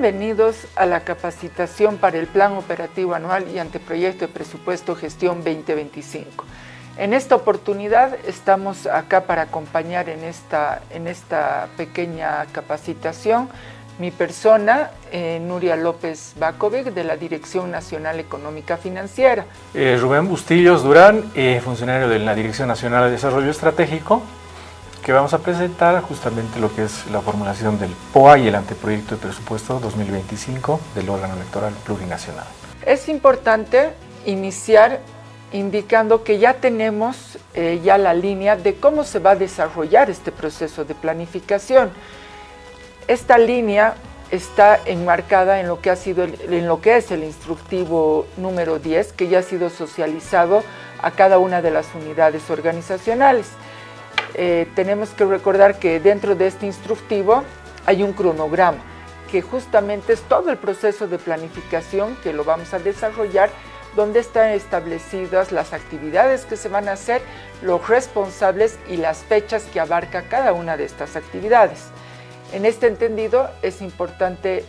Bienvenidos a la capacitación para el Plan Operativo Anual y Anteproyecto de Presupuesto Gestión 2025. En esta oportunidad estamos acá para acompañar en esta pequeña capacitación mi persona, Nuria López Bakovic, de la Dirección Nacional Económica Financiera. Rubén Bustillos Durán, funcionario de la Dirección Nacional de Desarrollo Estratégico, que vamos a presentar justamente lo que es la formulación del POA y el anteproyecto de presupuesto 2025 del órgano electoral plurinacional. Es importante iniciar indicando que ya tenemos ya la línea de cómo se va a desarrollar este proceso de planificación. Esta línea está enmarcada en lo que es el instructivo número 10, que ya ha sido socializado a cada una de las unidades organizacionales. Tenemos que recordar que dentro de este instructivo hay un cronograma, que justamente es todo el proceso de planificación que lo vamos a desarrollar, donde están establecidas las actividades que se van a hacer, los responsables y las fechas que abarca cada una de estas actividades. En este entendido, es importante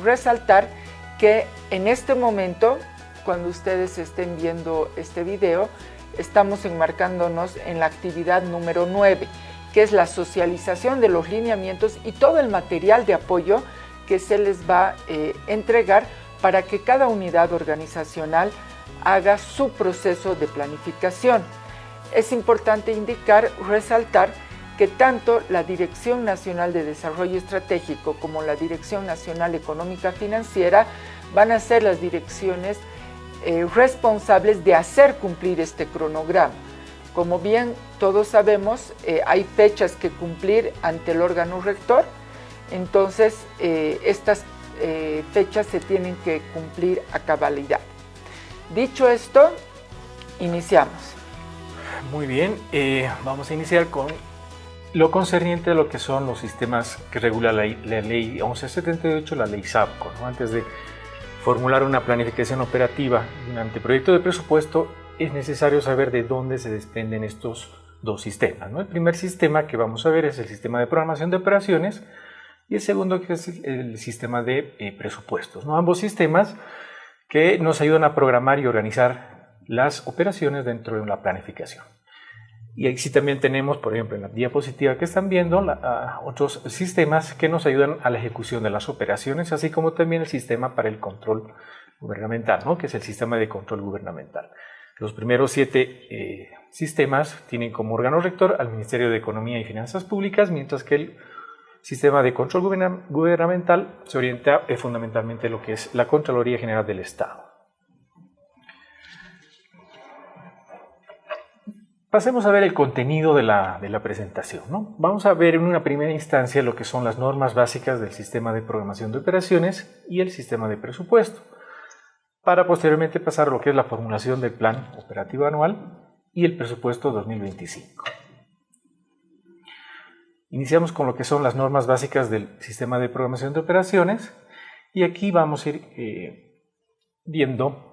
resaltar que en este momento, cuando ustedes estén viendo este video, estamos enmarcándonos en la actividad número 9, que es la socialización de los lineamientos y todo el material de apoyo que se les va a entregar para que cada unidad organizacional haga su proceso de planificación. Es importante indicar, resaltar, que tanto la Dirección Nacional de Desarrollo Estratégico como la Dirección Nacional Económica Financiera van a ser las direcciones responsables de hacer cumplir este cronograma. Como bien todos sabemos, hay fechas que cumplir ante el órgano rector, entonces estas fechas se tienen que cumplir a cabalidad. Dicho esto, iniciamos. Muy bien, vamos a iniciar con lo concerniente a lo que son los sistemas que regula la ley 1178, la ley SAPCO, ¿no? Antes de formular una planificación operativa y un anteproyecto de presupuesto, es necesario saber de dónde se desprenden estos dos sistemas, ¿no? El primer sistema que vamos a ver es el sistema de programación de operaciones y el segundo que es el sistema de presupuestos, ¿no? Ambos sistemas que nos ayudan a programar y organizar las operaciones dentro de la planificación. Y aquí también tenemos, por ejemplo, en la diapositiva que están viendo, otros sistemas que nos ayudan a la ejecución de las operaciones, así como también el sistema para el control gubernamental, ¿no? Que es el sistema de control gubernamental. Los primeros 7 sistemas tienen como órgano rector al Ministerio de Economía y Finanzas Públicas, mientras que el sistema de control gubernamental se orienta fundamentalmente a lo que es la Contraloría General del Estado. Pasemos a ver el contenido de la presentación, ¿no? Vamos a ver en una primera instancia lo que son las normas básicas del sistema de programación de operaciones y el sistema de presupuesto, para posteriormente pasar a lo que es la formulación del plan operativo anual y el presupuesto 2025. Iniciamos con lo que son las normas básicas del sistema de programación de operaciones y aquí vamos a ir viendo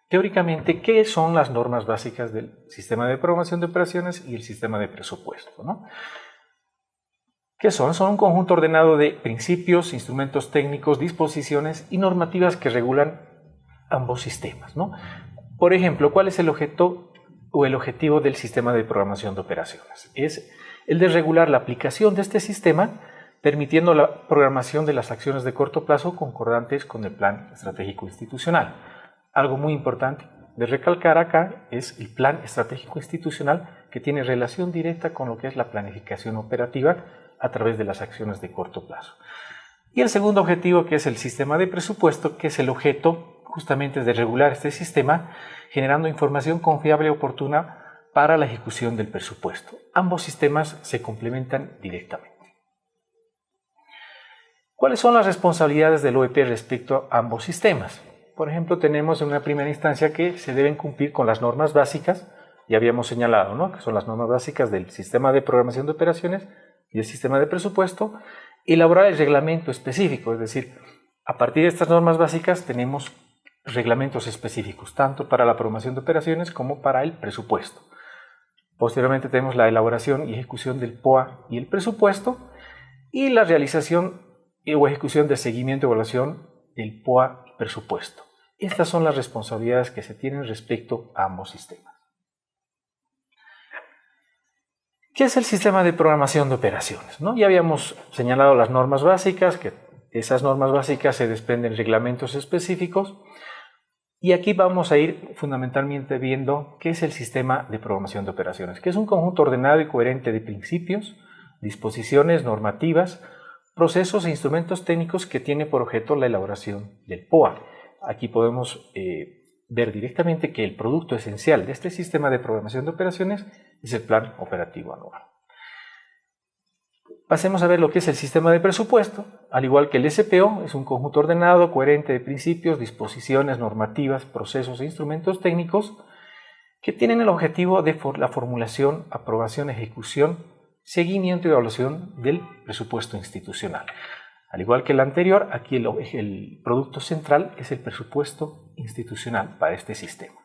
teóricamente qué son las normas básicas del sistema de programación de operaciones y el sistema de presupuesto, ¿no? ¿Qué son? Son un conjunto ordenado de principios, instrumentos técnicos, disposiciones y normativas que regulan ambos sistemas, ¿no? Por ejemplo, ¿cuál es el objeto o el objetivo del sistema de programación de operaciones? Es el de regular la aplicación de este sistema, permitiendo la programación de las acciones de corto plazo concordantes con el plan estratégico institucional. Algo muy importante de recalcar acá es el plan estratégico institucional, que tiene relación directa con lo que es la planificación operativa a través de las acciones de corto plazo. Y el segundo objetivo, que es el sistema de presupuesto, que es el objeto justamente de regular este sistema, generando información confiable y oportuna para la ejecución del presupuesto. Ambos sistemas se complementan directamente. ¿Cuáles son las responsabilidades del OEP respecto a ambos sistemas? Por ejemplo, tenemos en una primera instancia que se deben cumplir con las normas básicas, ya habíamos señalado, ¿no? Que son las normas básicas del sistema de programación de operaciones y el sistema de presupuesto, elaborar el reglamento específico, es decir, a partir de estas normas básicas tenemos reglamentos específicos, tanto para la programación de operaciones como para el presupuesto. Posteriormente tenemos la elaboración y ejecución del POA y el presupuesto, y la realización o ejecución de seguimiento y evaluación del POA y presupuesto. Estas son las responsabilidades que se tienen respecto a ambos sistemas. ¿Qué es el sistema de programación de operaciones? ¿No? Ya habíamos señalado las normas básicas, que esas normas básicas se desprenden reglamentos específicos, y aquí vamos a ir fundamentalmente viendo qué es el sistema de programación de operaciones, que es un conjunto ordenado y coherente de principios, disposiciones normativas, procesos e instrumentos técnicos que tiene por objeto la elaboración del POA. Aquí podemos ver directamente que el producto esencial de este sistema de programación de operaciones es el Plan Operativo Anual. Pasemos a ver lo que es el sistema de presupuesto. Al igual que el SPO, es un conjunto ordenado, coherente de principios, disposiciones normativas, procesos e instrumentos técnicos que tienen el objetivo de la formulación, aprobación, ejecución, seguimiento y evaluación del presupuesto institucional. Al igual que el anterior, aquí el producto central es el presupuesto institucional para este sistema.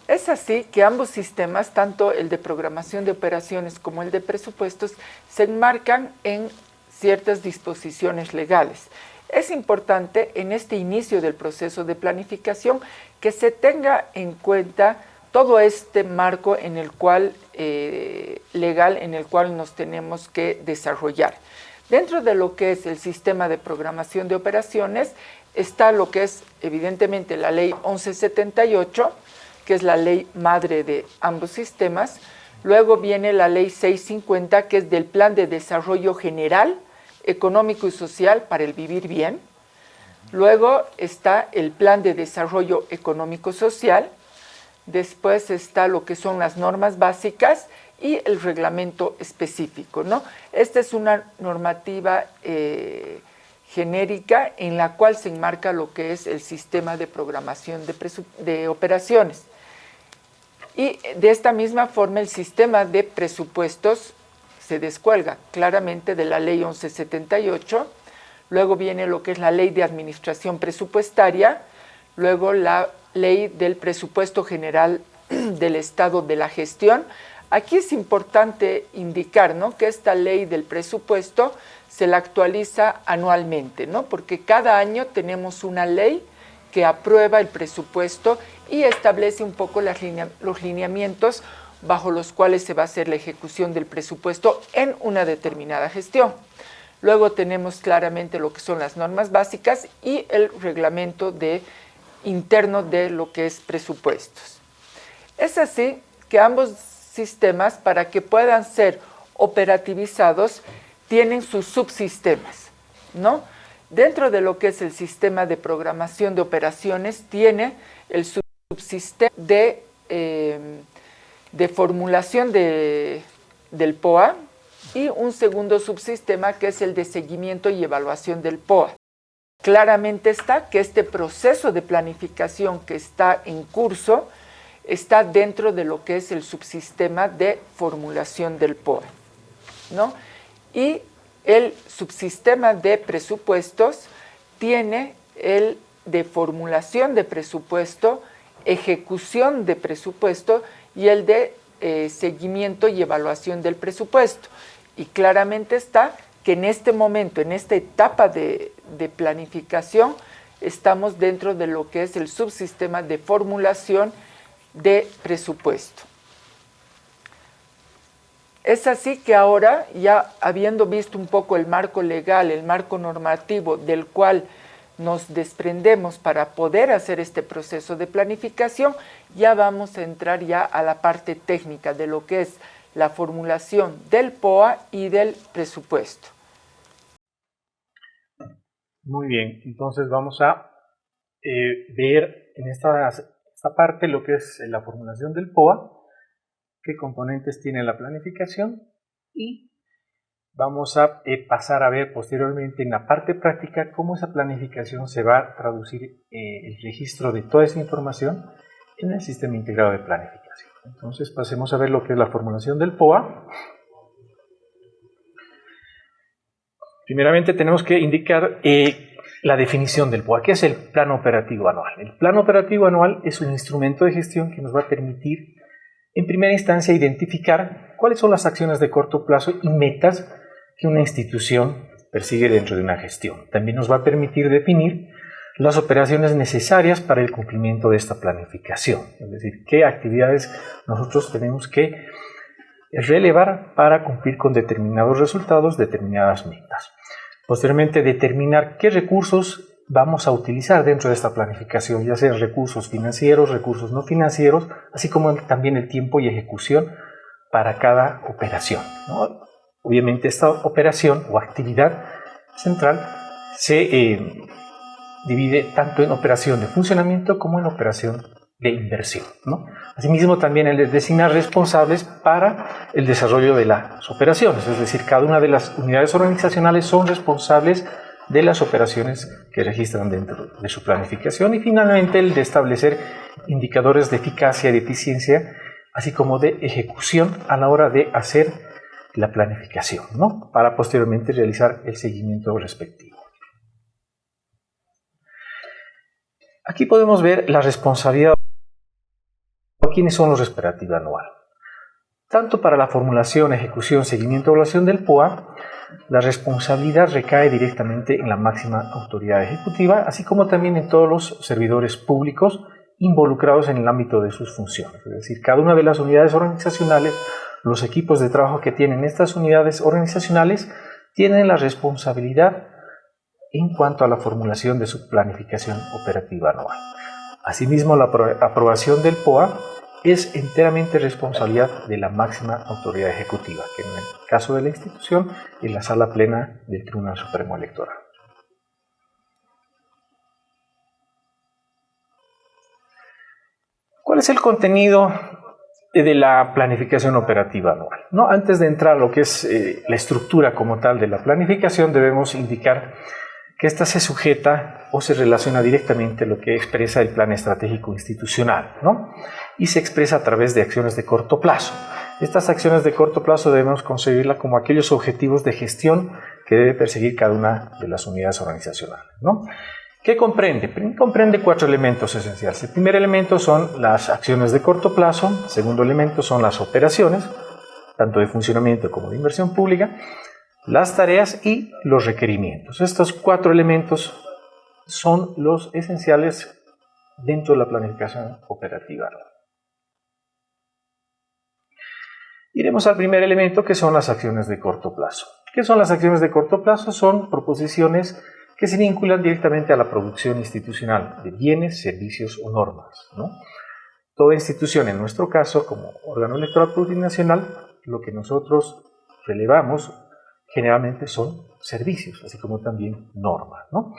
Es así que ambos sistemas, tanto el de programación de operaciones como el de presupuestos, se enmarcan en ciertas disposiciones legales. Es importante en este inicio del proceso de planificación que se tenga en cuenta todo este marco en el cual, legal en el cual nos tenemos que desarrollar. Dentro de lo que es el sistema de programación de operaciones está lo que es evidentemente la ley 1178, que es la ley madre de ambos sistemas. Luego viene la ley 650, que es del Plan de Desarrollo General, Económico y Social para el Vivir Bien. Luego está el Plan de Desarrollo Económico Social. Después está lo que son las normas básicas y el reglamento específico, ¿no? Esta es una normativa genérica en la cual se enmarca lo que es el sistema de programación de operaciones. Y de esta misma forma el sistema de presupuestos se descuelga claramente de la ley 1178, luego viene lo que es la ley de administración presupuestaria, luego la ley del presupuesto general del Estado de la gestión. Aquí es importante indicar, ¿no?, que esta ley del presupuesto se la actualiza anualmente, ¿no?, porque cada año tenemos una ley que aprueba el presupuesto y establece un poco los lineamientos bajo los cuales se va a hacer la ejecución del presupuesto en una determinada gestión. Luego tenemos claramente lo que son las normas básicas y el reglamento interno de lo que es presupuestos. Es así que ambos sistemas, para que puedan ser operativizados, tienen sus subsistemas, ¿no? Dentro de lo que es el sistema de programación de operaciones, tiene el subsistema de formulación del POA y un segundo subsistema que es el de seguimiento y evaluación del POA. Claramente está que este proceso de planificación que está en curso está dentro de lo que es el subsistema de formulación del POA, ¿no? Y el subsistema de presupuestos tiene el de formulación de presupuesto, ejecución de presupuesto y el de seguimiento y evaluación del presupuesto. Y claramente está que en este momento, en esta etapa de planificación, estamos dentro de lo que es el subsistema de formulación de presupuesto. Es así que ahora, ya habiendo visto un poco el marco legal, el marco normativo del cual nos desprendemos para poder hacer este proceso de planificación, ya vamos a entrar ya a la parte técnica de lo que es la formulación del POA y del presupuesto. Muy bien, entonces vamos a ver en esta parte lo que es la formulación del POA, qué componentes tiene la planificación, y vamos a pasar a ver posteriormente en la parte práctica cómo esa planificación se va a traducir el registro de toda esa información en el sistema integrado de planificación. Entonces pasemos a ver lo que es la formulación del POA. Primeramente tenemos que indicar la definición del POA. ¿Qué es el Plan Operativo Anual? El Plan Operativo Anual es un instrumento de gestión que nos va a permitir, en primera instancia, identificar cuáles son las acciones de corto plazo y metas que una institución persigue dentro de una gestión. También nos va a permitir definir las operaciones necesarias para el cumplimiento de esta planificación, es decir, qué actividades nosotros tenemos que relevar para cumplir con determinados resultados, determinadas metas. Posteriormente, determinar qué recursos vamos a utilizar dentro de esta planificación, ya sean recursos financieros, recursos no financieros, así como también el tiempo y ejecución para cada operación, ¿no? Obviamente esta operación o actividad central se divide tanto en operación de funcionamiento como en operación de inversión, ¿no? Asimismo, también el de designar responsables para el desarrollo de las operaciones, es decir, cada una de las unidades organizacionales son responsables de las operaciones que registran dentro de su planificación, y finalmente el de establecer indicadores de eficacia y de eficiencia, así como de ejecución a la hora de hacer la planificación, ¿no? Para posteriormente realizar el seguimiento respectivo. Aquí podemos ver la responsabilidad de quiénes son los responsables anual. Tanto para la formulación, ejecución, seguimiento y evaluación del POA, la responsabilidad recae directamente en la máxima autoridad ejecutiva, así como también en todos los servidores públicos involucrados en el ámbito de sus funciones. Es decir, cada una de las unidades organizacionales, los equipos de trabajo que tienen estas unidades organizacionales, tienen la responsabilidad en cuanto a la formulación de su planificación operativa anual. Asimismo, la aprobación del POA es enteramente responsabilidad de la máxima autoridad ejecutiva, que en el caso de la institución es la Sala Plena del Tribunal Supremo Electoral. ¿Cuál es el contenido de la planificación operativa anual? ¿No? Antes de entrar a lo que es la estructura como tal de la planificación, debemos indicar que ésta se sujeta o se relaciona directamente a lo que expresa el plan estratégico institucional, ¿no? Y se expresa a través de acciones de corto plazo. Estas acciones de corto plazo debemos concebirlas como aquellos objetivos de gestión que debe perseguir cada una de las unidades organizacionales, ¿no? ¿Qué comprende? Comprende 4 elementos esenciales. El primer elemento son las acciones de corto plazo, el segundo elemento son las operaciones, tanto de funcionamiento como de inversión pública, las tareas y los requerimientos. Estos 4 elementos son los esenciales dentro de la planificación operativa. Iremos al primer elemento, que son las acciones de corto plazo. ¿Qué son las acciones de corto plazo? Son proposiciones que se vinculan directamente a la producción institucional de bienes, servicios o normas, ¿no? Toda institución, en nuestro caso, como órgano electoral plurinacional, lo que nosotros relevamos generalmente son servicios, así como también normas, ¿no?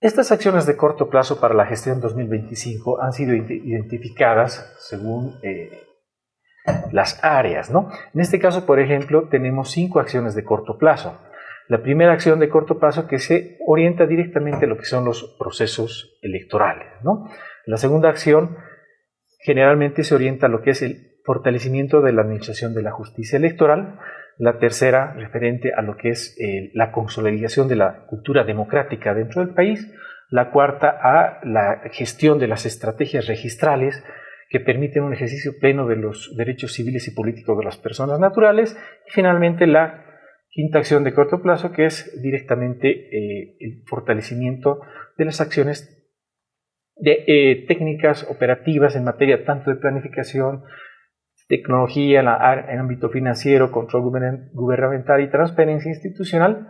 Estas acciones de corto plazo para la gestión 2025 han sido identificadas según las áreas, ¿no? En este caso, por ejemplo, tenemos 5 acciones de corto plazo. La primera acción de corto plazo, que se orienta directamente a lo que son los procesos electorales, ¿no? La segunda acción generalmente se orienta a lo que es el fortalecimiento de la administración de la justicia electoral. La tercera, referente a lo que es la consolidación de la cultura democrática dentro del país. La cuarta, a la gestión de las estrategias registrales que permiten un ejercicio pleno de los derechos civiles y políticos de las personas naturales. Y finalmente, la quinta acción de corto plazo, que es directamente el fortalecimiento de las acciones de técnicas operativas en materia tanto de planificación, tecnología, en ámbito financiero, control gubernamental y transparencia institucional,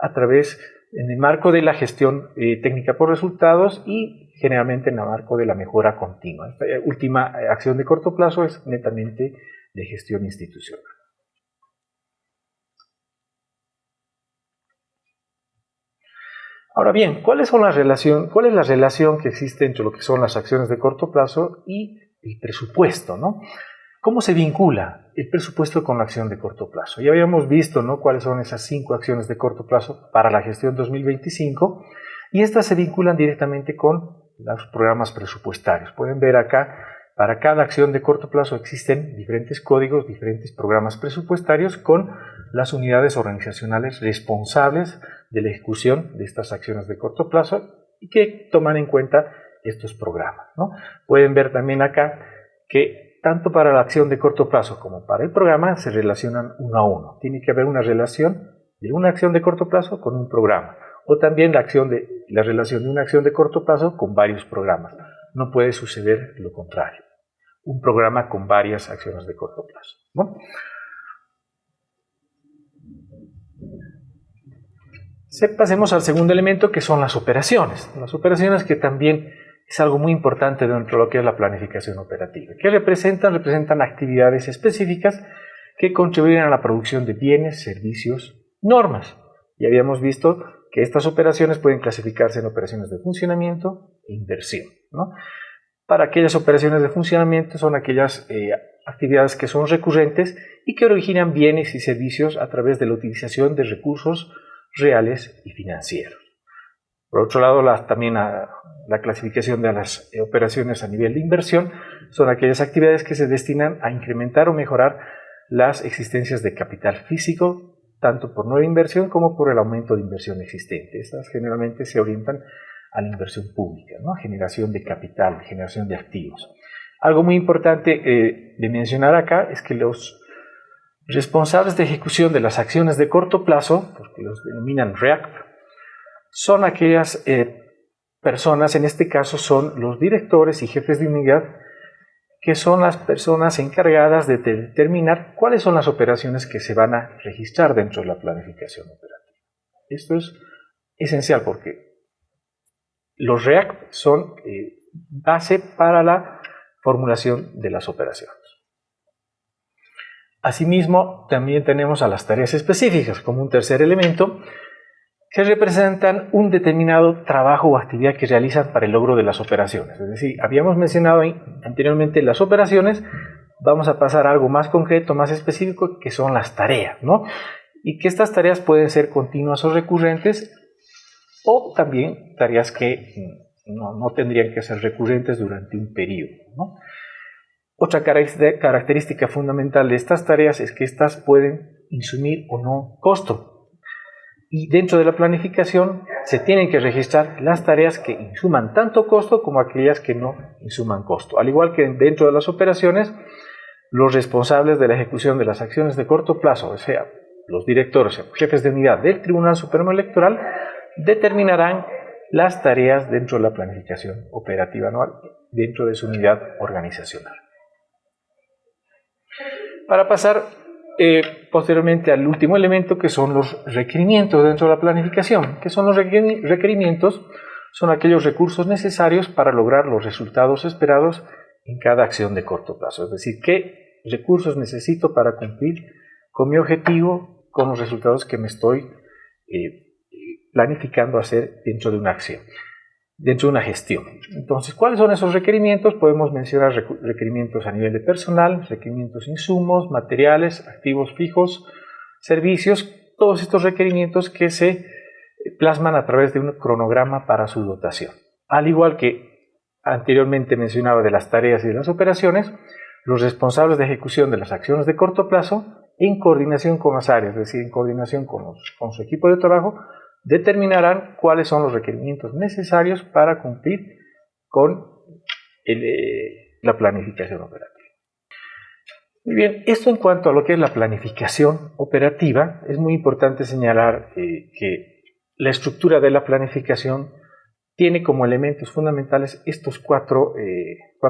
a través, en el marco de la gestión técnica por resultados y generalmente en el marco de la mejora continua. Esta última acción de corto plazo es netamente de gestión institucional. Ahora bien, ¿cuál es la relación que existe entre lo que son las acciones de corto plazo y el presupuesto, ¿no? ¿Cómo se vincula el presupuesto con la acción de corto plazo? Ya habíamos visto, ¿no?, cuáles son esas 5 acciones de corto plazo para la gestión 2025, y estas se vinculan directamente con los programas presupuestarios. Pueden ver acá, para cada acción de corto plazo existen diferentes códigos, diferentes programas presupuestarios con las unidades organizacionales responsables de la ejecución de estas acciones de corto plazo y que toman en cuenta estos programas, ¿no? Pueden ver también acá que tanto para la acción de corto plazo como para el programa se relacionan uno a uno. Tiene que haber una relación de una acción de corto plazo con un programa, o también la relación de una acción de corto plazo con varios programas. No puede suceder lo contrario, un programa con varias acciones de corto plazo, ¿no? Pasemos al segundo elemento, que son las operaciones. Las operaciones, que también es algo muy importante dentro de lo que es la planificación operativa. ¿Qué representan? Representan actividades específicas que contribuyen a la producción de bienes, servicios, normas. Y habíamos visto que estas operaciones pueden clasificarse en operaciones de funcionamiento e inversión, ¿no? Para aquellas operaciones de funcionamiento son aquellas actividades que son recurrentes y que originan bienes y servicios a través de la utilización de recursos reales y financieros. Por otro lado, también la clasificación de las operaciones a nivel de inversión son aquellas actividades que se destinan a incrementar o mejorar las existencias de capital físico, tanto por nueva inversión como por el aumento de inversión existente. Estas generalmente se orientan a la inversión pública, ¿no? Generación de capital, generación de activos. Algo muy importante de mencionar acá es que los responsables de ejecución de las acciones de corto plazo, porque los denominan REACP, son aquellas personas, en este caso son los directores y jefes de unidad, que son las personas encargadas de determinar cuáles son las operaciones que se van a registrar dentro de la planificación operativa. Esto es esencial porque los REACP son base para la formulación de las operaciones. Asimismo, también tenemos a las tareas específicas como un tercer elemento, que representan un determinado trabajo o actividad que realizan para el logro de las operaciones. Es decir, habíamos mencionado anteriormente las operaciones, vamos a pasar a algo más concreto, más específico, que son las tareas, ¿no? Y que estas tareas pueden ser continuas o recurrentes, o también tareas que no tendrían que ser recurrentes durante un periodo, ¿no? Otra característica fundamental de estas tareas es que estas pueden insumir o no costo. Y dentro de la planificación se tienen que registrar las tareas que insuman tanto costo como aquellas que no insuman costo. Al igual que dentro de las operaciones, los responsables de la ejecución de las acciones de corto plazo, o sea, los directores o jefes de unidad del Tribunal Supremo Electoral, determinarán las tareas dentro de la planificación operativa anual, dentro de su unidad organizacional. Para pasar posteriormente al último elemento, que son los requerimientos dentro de la planificación. ¿Qué son los requerimientos? Son aquellos recursos necesarios para lograr los resultados esperados en cada acción de corto plazo. Es decir, ¿qué recursos necesito para cumplir con mi objetivo, con los resultados que me estoy planificando hacer dentro de una acción, dentro de una gestión? Entonces, ¿cuáles son esos requerimientos? Podemos mencionar requerimientos a nivel de personal, requerimientos de insumos, materiales, activos fijos, servicios, todos estos requerimientos que se plasman a través de un cronograma para su dotación. Al igual que anteriormente mencionaba de las tareas y de las operaciones, los responsables de ejecución de las acciones de corto plazo, en coordinación con las áreas, es decir, en coordinación con su equipo de trabajo, determinarán cuáles son los requerimientos necesarios para cumplir con la planificación operativa. Muy bien, esto en cuanto a lo que es la planificación operativa, es muy importante señalar que la estructura de la planificación tiene como elementos fundamentales estos cuatro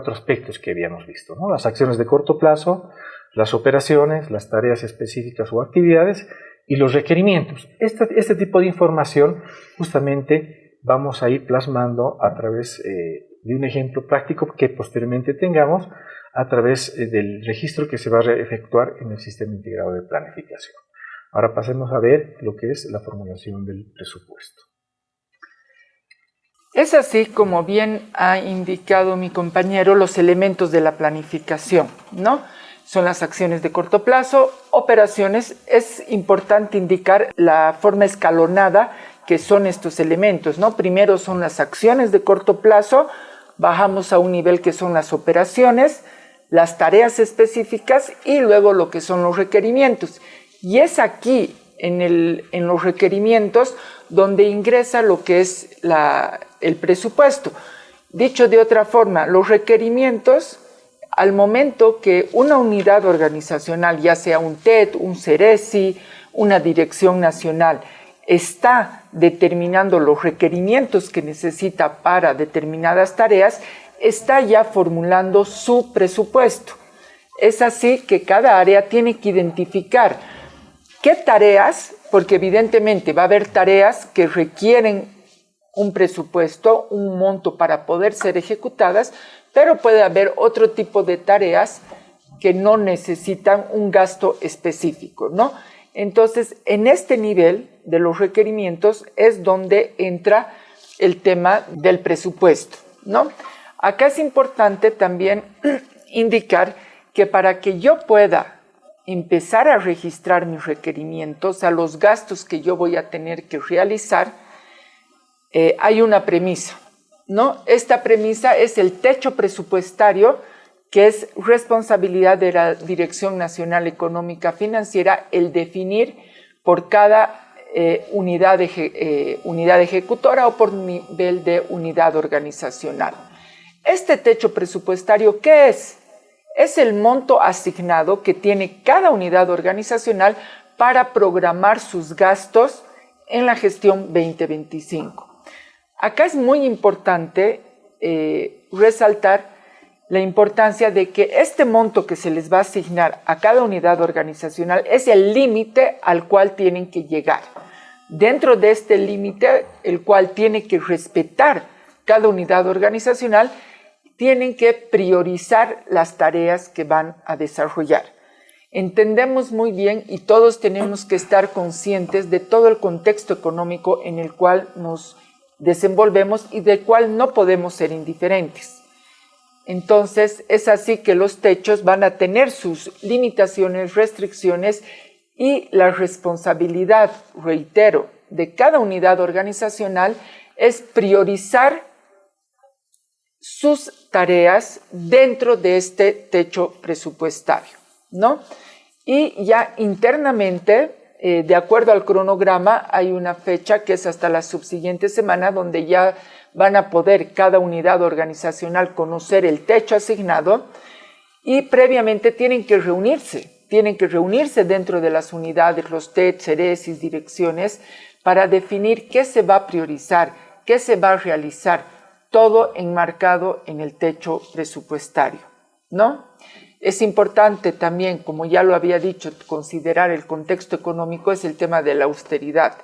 aspectos que habíamos visto, ¿no? Las acciones de corto plazo, las operaciones, las tareas específicas o actividades y los requerimientos. Este tipo de información justamente vamos a ir plasmando a través de un ejemplo práctico que posteriormente tengamos a través del registro que se va a efectuar en el Sistema Integrado de Planificación. Ahora pasemos a ver lo que es la formulación del presupuesto. Es así como bien ha indicado mi compañero los elementos de la planificación, ¿no? Son las acciones de corto plazo, operaciones. Es importante indicar la forma escalonada que son estos elementos, ¿no? Primero son las acciones de corto plazo, bajamos a un nivel que son las operaciones, las tareas específicas y luego lo que son los requerimientos. Y es aquí, en los requerimientos, donde ingresa lo que es el presupuesto. Dicho de otra forma, los requerimientos, al momento que una unidad organizacional, ya sea un TED, un CERESI, una dirección nacional está determinando los requerimientos que necesita para determinadas tareas, está ya formulando su presupuesto. Es así que cada área tiene que identificar qué tareas, porque evidentemente va a haber tareas que requieren un presupuesto, un monto para poder ser ejecutadas, pero puede haber otro tipo de tareas que no necesitan un gasto específico, ¿no? Entonces, en este nivel de los requerimientos es donde entra el tema del presupuesto, ¿no? Acá es importante también indicar que para que yo pueda empezar a registrar mis requerimientos, a los gastos que yo voy a tener que realizar, hay una premisa, ¿no? Esta premisa es el techo presupuestario, que es responsabilidad de la Dirección Nacional Económica Financiera el definir por cada unidad ejecutora o por nivel de unidad organizacional. Este techo presupuestario, ¿qué es? Es el monto asignado que tiene cada unidad organizacional para programar sus gastos en la gestión 2025. Acá es muy importante resaltar la importancia de que este monto que se les va a asignar a cada unidad organizacional es el límite al cual tienen que llegar. Dentro de este límite, el cual tiene que respetar cada unidad organizacional, tienen que priorizar las tareas que van a desarrollar. Entendemos muy bien y todos tenemos que estar conscientes de todo el contexto económico en el cual nos desenvolvemos y del cual no podemos ser indiferentes. Entonces, es así que los techos van a tener sus limitaciones, restricciones y la responsabilidad, reitero, de cada unidad organizacional es priorizar sus tareas dentro de este techo presupuestario, ¿no? Y ya internamente, de acuerdo al cronograma, hay una fecha que es hasta la subsiguiente semana donde ya van a poder cada unidad organizacional conocer el techo asignado y previamente tienen que reunirse dentro de las unidades, los TED, CERESIS, direcciones, para definir qué se va a priorizar, qué se va a realizar, todo enmarcado en el techo presupuestario, ¿no? Es importante también, como ya lo había dicho, considerar el contexto económico, es el tema de la austeridad.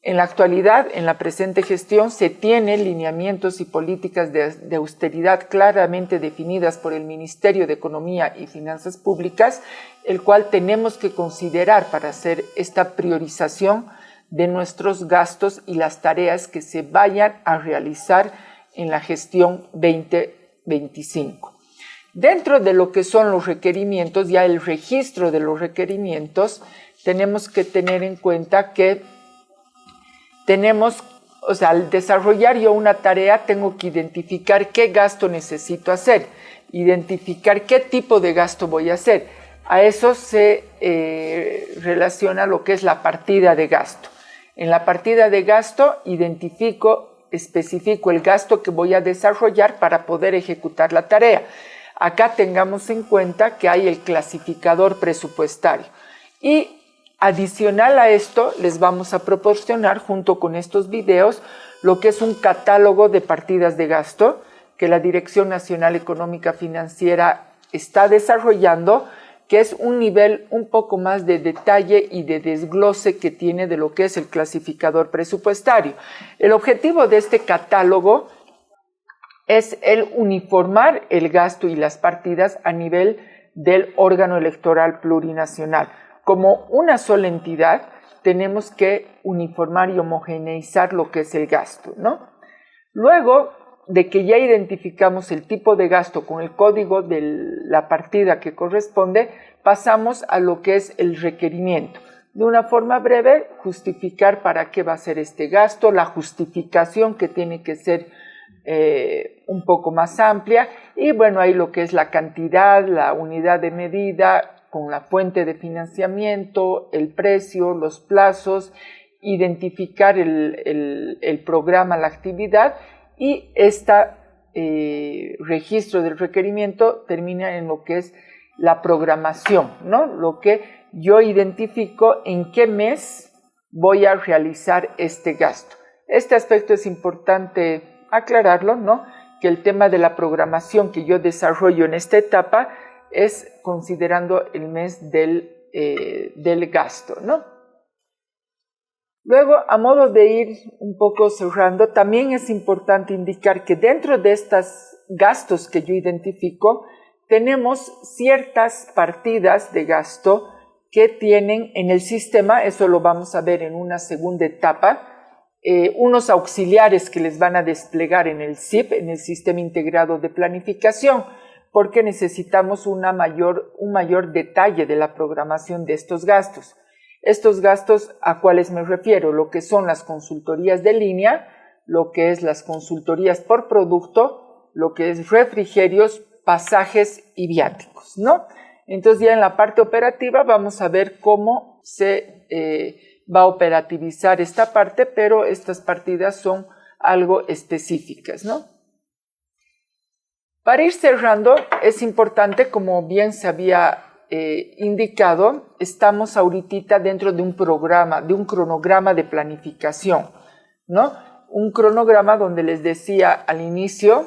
En la actualidad, en la presente gestión, se tienen lineamientos y políticas de austeridad claramente definidas por el Ministerio de Economía y Finanzas Públicas, el cual tenemos que considerar para hacer esta priorización de nuestros gastos y las tareas que se vayan a realizar en la gestión 2025. Dentro de lo que son los requerimientos, ya el registro de los requerimientos, tenemos que tener en cuenta que al desarrollar yo una tarea, tengo que identificar qué gasto necesito hacer, identificar qué tipo de gasto voy a hacer. A eso se relaciona lo que es la partida de gasto. En la partida de gasto especifico el gasto que voy a desarrollar para poder ejecutar la tarea. Acá tengamos en cuenta que hay el clasificador presupuestario y adicional a esto les vamos a proporcionar junto con estos videos lo que es un catálogo de partidas de gasto que la Dirección Nacional Económica Financiera está desarrollando, que es un nivel un poco más de detalle y de desglose que tiene de lo que es el clasificador presupuestario. El objetivo de este catálogo es el uniformar el gasto y las partidas a nivel del órgano electoral plurinacional. Como una sola entidad, tenemos que uniformar y homogeneizar lo que es el gasto, ¿no? Luego de que ya identificamos el tipo de gasto con el código de la partida que corresponde, pasamos a lo que es el requerimiento. De una forma breve, justificar para qué va a ser este gasto, la justificación que tiene que ser un poco más amplia y bueno, ahí lo que es la cantidad, la unidad de medida, con la fuente de financiamiento, el precio, los plazos, identificar el programa, la actividad y este registro del requerimiento termina en lo que es la programación, ¿no? Lo que yo identifico en qué mes voy a realizar este gasto. Este aspecto es importante aclararlo, ¿no? Que el tema de la programación que yo desarrollo en esta etapa es considerando el mes del gasto, ¿no? Luego, a modo de ir un poco cerrando, también es importante indicar que dentro de estos gastos que yo identifico, tenemos ciertas partidas de gasto que tienen en el sistema, eso lo vamos a ver en una segunda etapa, unos auxiliares que les van a desplegar en el SIP, en el Sistema Integrado de Planificación, porque necesitamos un mayor detalle de la programación de estos gastos. Estos gastos, ¿a cuáles me refiero? Lo que son las consultorías de línea, lo que es las consultorías por producto, lo que es refrigerios, pasajes y viáticos, ¿no? Entonces ya en la parte operativa vamos a ver cómo se va a operativizar esta parte, pero estas partidas son algo específicas, ¿no? Para ir cerrando, es importante, como bien se había indicado, estamos ahorita dentro de un programa, de un cronograma de planificación, ¿no? Un cronograma donde les decía al inicio,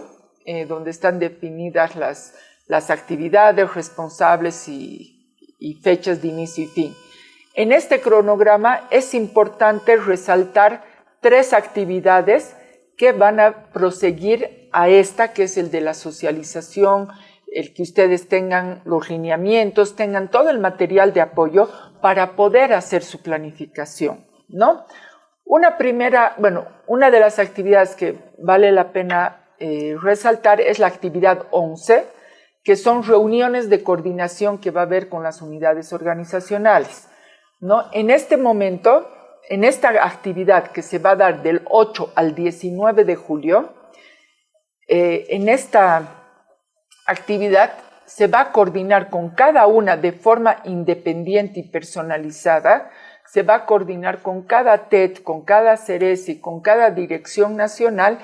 donde están definidas las actividades, responsables y fechas de inicio y fin. En este cronograma es importante resaltar 3 actividades que van a proseguir a esta, que es el de la socialización, el que ustedes tengan los lineamientos, tengan todo el material de apoyo para poder hacer su planificación, ¿no? Una de las actividades que vale la pena resaltar es la actividad 11, que son reuniones de coordinación que va a haber con las unidades organizacionales, ¿no? En este momento, en esta actividad que se va a dar del 8 al 19 de julio, en esta actividad se va a coordinar con cada una de forma independiente y personalizada, se va a coordinar con cada TED, con cada CERESI, con cada dirección nacional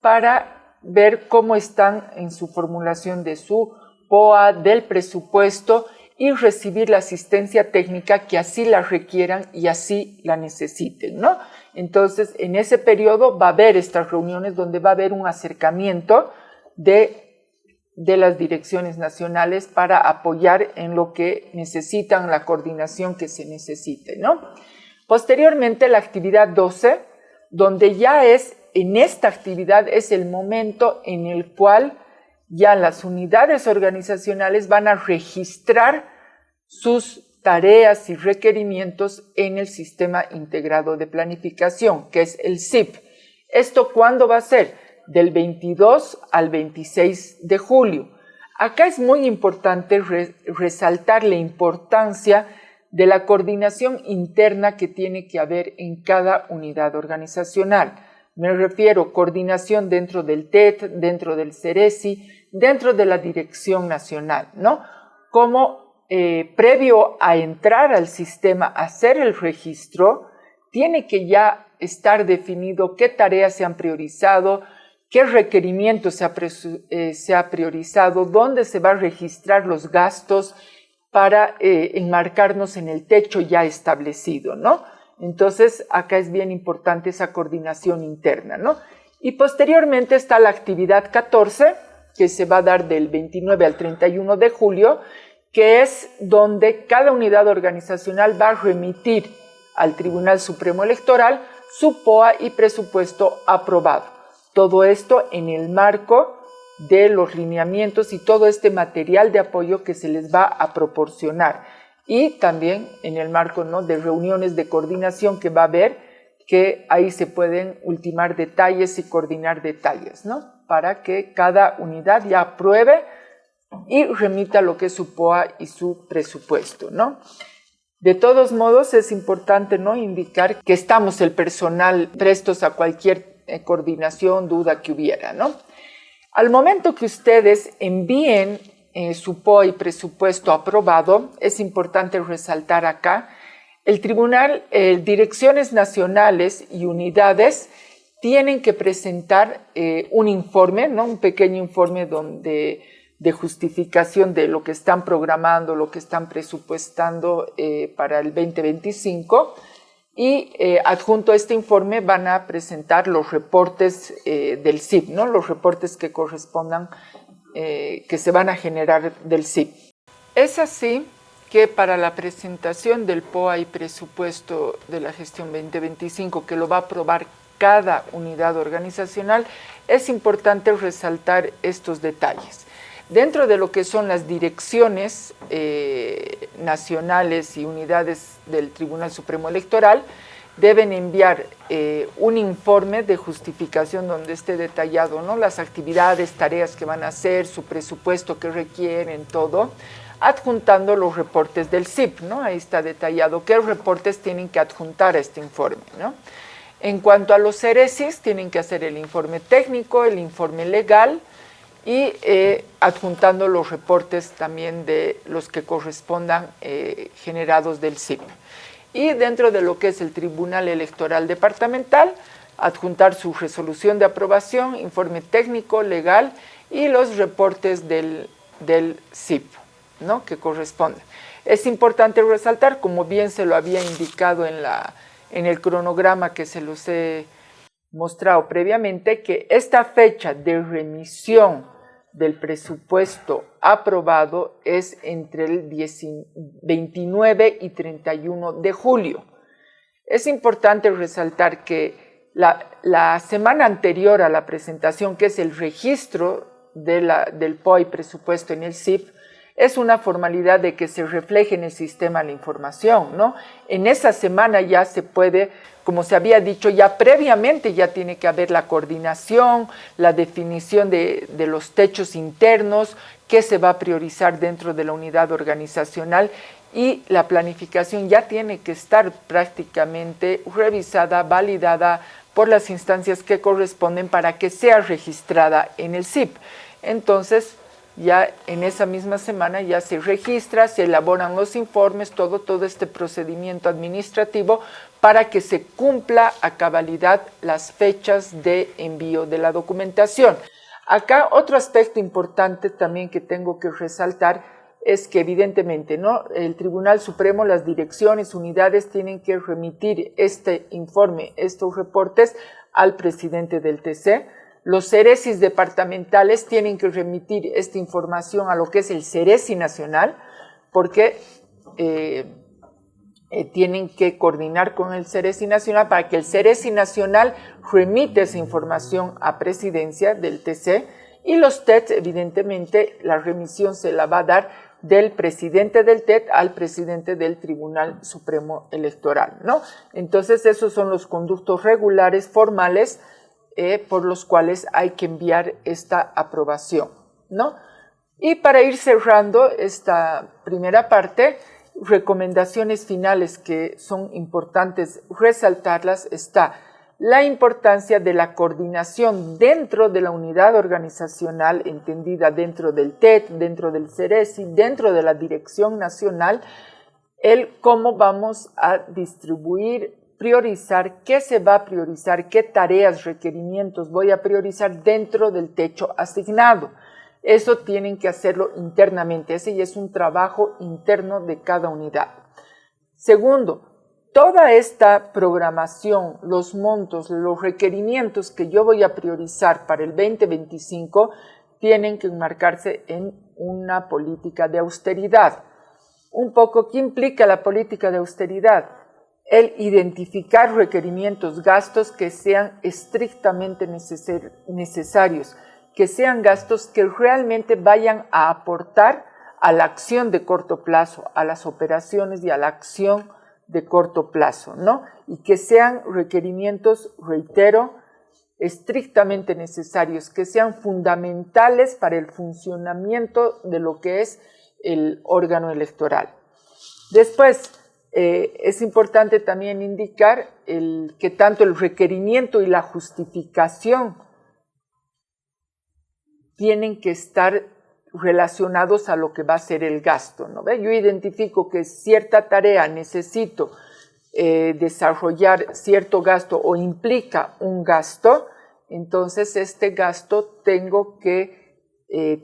para ver cómo están en su formulación de su POA, del presupuesto y recibir la asistencia técnica que así la requieran y así la necesiten, ¿no? Entonces, en ese periodo va a haber estas reuniones donde va a haber un acercamiento de las direcciones nacionales para apoyar en lo que necesitan, la coordinación que se necesite, ¿no? Posteriormente, la actividad 12, donde ya en esta actividad es el momento en el cual ya las unidades organizacionales van a registrar sus tareas y requerimientos en el Sistema Integrado de Planificación, que es el SIP. ¿Esto cuándo va a ser? Del 22 al 26 de julio. Acá es muy importante resaltar la importancia de la coordinación interna que tiene que haber en cada unidad organizacional. Me refiero a coordinación dentro del TED, dentro del CERESI, dentro de la dirección nacional, ¿no? Como previo a entrar al sistema, hacer el registro, tiene que ya estar definido qué tareas se han priorizado, qué requerimientos se ha priorizado, dónde se va a registrar los gastos para enmarcarnos en el techo ya establecido, ¿no? Entonces, acá es bien importante esa coordinación interna, ¿no? Y posteriormente está la actividad 14, que se va a dar del 29 al 31 de julio, que es donde cada unidad organizacional va a remitir al Tribunal Supremo Electoral su POA y presupuesto aprobado. Todo esto en el marco de los lineamientos y todo este material de apoyo que se les va a proporcionar. Y también en el marco, ¿no?, de reuniones de coordinación que va a haber, que ahí se pueden ultimar detalles y coordinar detalles, ¿no?, para que cada unidad ya apruebe y remita lo que es su POA y su presupuesto, ¿no? De todos modos, es importante, ¿no?, indicar que estamos el personal prestos a cualquier coordinación, duda que hubiera, ¿no? Al momento que ustedes envíen su POA y presupuesto aprobado, es importante resaltar acá, el tribunal, direcciones nacionales y unidades tienen que presentar un informe, ¿no?, un pequeño informe donde justificación de lo que están programando, lo que están presupuestando para el 2025, y adjunto a este informe van a presentar los reportes del CIP, ¿no? Los reportes que correspondan, que se van a generar del CIP. Es así que para la presentación del POA y presupuesto de la gestión 2025, que lo va a aprobar cada unidad organizacional, es importante resaltar estos detalles. Dentro de lo que son las direcciones nacionales y unidades del Tribunal Supremo Electoral, deben enviar un informe de justificación donde esté detallado, ¿no?, las actividades, tareas que van a hacer, su presupuesto que requieren, todo, adjuntando los reportes del CIP, ¿no? Ahí está detallado qué reportes tienen que adjuntar a este informe, ¿no? En cuanto a los CERESIs, tienen que hacer el informe técnico, el informe legal y adjuntando los reportes también de los que correspondan generados del CIP. Y dentro de lo que es el Tribunal Electoral Departamental, adjuntar su resolución de aprobación, informe técnico, legal y los reportes del CIP, ¿no?, que corresponden. Es importante resaltar, como bien se lo había indicado en el cronograma que se los he mostrado previamente, que esta fecha de remisión del presupuesto aprobado es entre el 29 y 31 de julio. Es importante resaltar que la semana anterior a la presentación, que es el registro del POA y presupuesto en el CIP, es una formalidad de que se refleje en el sistema la información, ¿no? En esa semana ya se puede, como se había dicho, ya previamente ya tiene que haber la coordinación, la definición de los techos internos, qué se va a priorizar dentro de la unidad organizacional, y la planificación ya tiene que estar prácticamente revisada, validada por las instancias que corresponden para que sea registrada en el CIP. Entonces, ya en esa misma semana ya se registra, se elaboran los informes, todo este procedimiento administrativo para que se cumpla a cabalidad las fechas de envío de la documentación. Acá otro aspecto importante también que tengo que resaltar es que evidentemente, ¿no?, el Tribunal Supremo, las direcciones, unidades tienen que remitir este informe, estos reportes al presidente del TC. Los CERESIs departamentales tienen que remitir esta información a lo que es el CERESI nacional, porque tienen que coordinar con el CERESI nacional para que el CERESI nacional remite esa información a presidencia del TC, y los TET, evidentemente, la remisión se la va a dar del presidente del TET al presidente del Tribunal Supremo Electoral, ¿no? Entonces, esos son los conductos regulares, formales, por los cuales hay que enviar esta aprobación, ¿no? Y para ir cerrando esta primera parte, recomendaciones finales que son importantes resaltarlas, está la importancia de la coordinación dentro de la unidad organizacional, entendida dentro del TET, dentro del CERESI, dentro de la Dirección Nacional, el cómo vamos a distribuir, priorizar, qué se va a priorizar, qué tareas, requerimientos voy a priorizar dentro del techo asignado. Eso tienen que hacerlo internamente, ese ya es un trabajo interno de cada unidad. Segundo, toda esta programación, los montos, los requerimientos que yo voy a priorizar para el 2025 tienen que enmarcarse en una política de austeridad. Un poco, ¿qué implica la política de austeridad? El identificar requerimientos, gastos que sean estrictamente necesarios, que sean gastos que realmente vayan a aportar a la acción de corto plazo, a las operaciones y a la acción de corto plazo, ¿no? Y que sean requerimientos, reitero, estrictamente necesarios, que sean fundamentales para el funcionamiento de lo que es el órgano electoral. Después, es importante también indicar que tanto el requerimiento y la justificación tienen que estar relacionados a lo que va a ser el gasto, ¿no? Yo identifico que cierta tarea necesito desarrollar cierto gasto o implica un gasto, entonces este gasto tengo que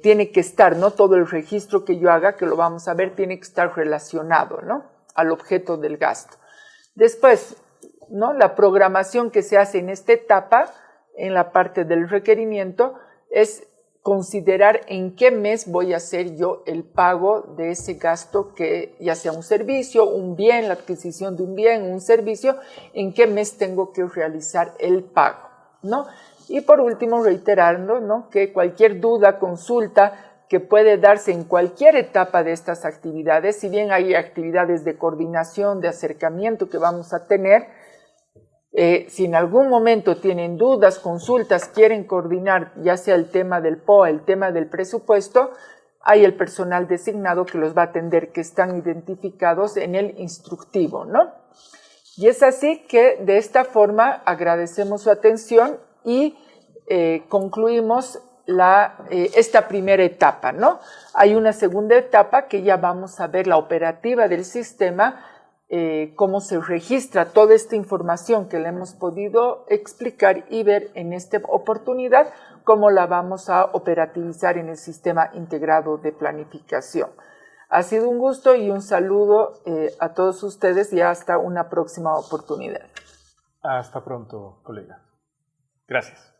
tiene que estar, ¿no? Todo el registro que yo haga, que lo vamos a ver, tiene que estar relacionado, ¿no? Al objeto del gasto. Después, ¿no? La programación que se hace en esta etapa, en la parte del requerimiento, es considerar en qué mes voy a hacer yo el pago de ese gasto, que ya sea un servicio, un bien, la adquisición de un bien, un servicio, en qué mes tengo que realizar el pago, ¿no? Y por último, reiterando, ¿no? Que cualquier duda, consulta que puede darse en cualquier etapa de estas actividades, si bien hay actividades de coordinación, de acercamiento que vamos a tener, si en algún momento tienen dudas, consultas, quieren coordinar ya sea el tema del POA, el tema del presupuesto, hay el personal designado que los va a atender, que están identificados en el instructivo, ¿no? Y es así que de esta forma agradecemos su atención y concluimos esta primera etapa, ¿no? Hay una segunda etapa que ya vamos a ver la operativa del sistema, cómo se registra toda esta información que le hemos podido explicar y ver en esta oportunidad, cómo la vamos a operativizar en el sistema integrado de planificación. Ha sido un gusto y un saludo a todos ustedes y hasta una próxima oportunidad. Hasta pronto, colega. Gracias.